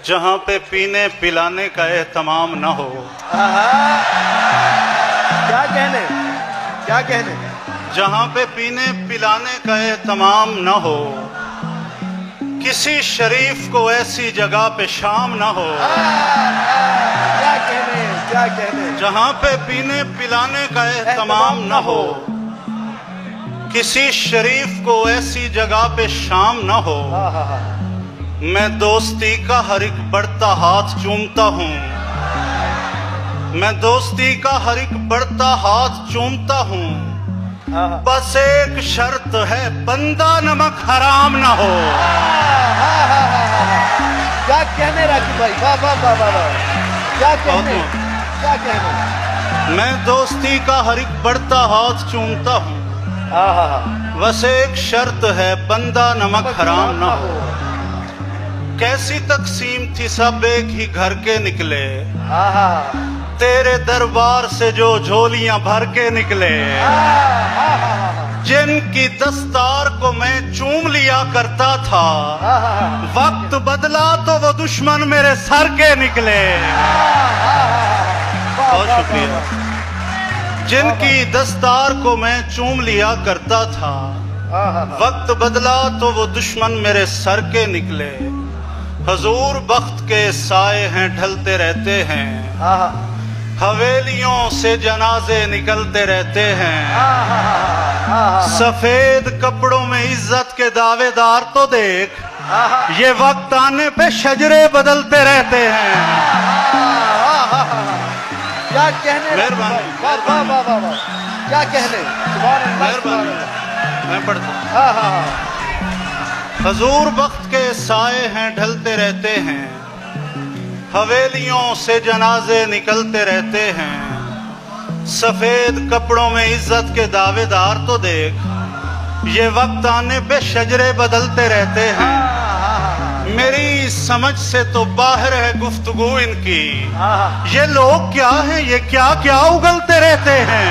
जहां पे पीने पिलाने का एहतमाम न हो। क्या कहने, क्या कहने। जहां पे पीने पिलाने का एहतमाम न हो, किसी शरीफ को ऐसी जगह पे शाम न हो। क्या कहने, क्या कहने। जहां पे पीने पिलाने का एहतमाम न हो, किसी शरीफ को ऐसी जगह पे शाम न हो। मैं दोस्ती का हर एक बढ़ता हाथ चूमता हूँ, मैं दोस्ती का हर एक बढ़ता हाथ चूमता हूँ। बस एक शर्त है, बंदा नमक हराम ना हो। क्या कहने राखी भाई, वाह वाह वाह वाह वाह। क्या कहने, क्या कहने। मैं दोस्ती का हर एक बढ़ता हाथ चूमता हूँ, बस एक शर्त है, बंदा नमक हराम ना हो। कैसी तकसीम थी, सब एक ही घर के निकले, तेरे दरबार से जो झोलियां भर के निकले। जिनकी दस्तार को मैं चूम लिया करता था, वक्त बदला तो वो दुश्मन मेरे सर के निकले। बहुत शुक्रिया। जिनकी दस्तार को मैं चूम लिया करता था, वक्त बदला तो वो दुश्मन मेरे सर के निकले। हजूर बख्त के साए हैं, ढलते रहते हैं, हवेलियों से जनाजे निकलते रहते हैं। सफेद कपड़ों में इज्जत के दावेदार तो देख, ये वक्त आने पे शजरे बदलते रहते हैं। क्या कहने, मेहरबानी, वाह वाह वाह वाह वाह। क्या कहने, सुभान अल्लाह, सुभान मेहरबानी। अल्लाह। मैं पढ़ता हजूर वक्त के साए हैं, ढलते रहते हैं, हवेलियों से जनाजे निकलते रहते हैं। सफेद कपड़ों में इज्जत के दावेदार तो देख, ये वक्त आने पे शजरे बदलते रहते हैं। मेरी समझ से तो बाहर है गुफ्तगू इनकी, ये लोग क्या हैं, ये क्या क्या उगलते रहते हैं।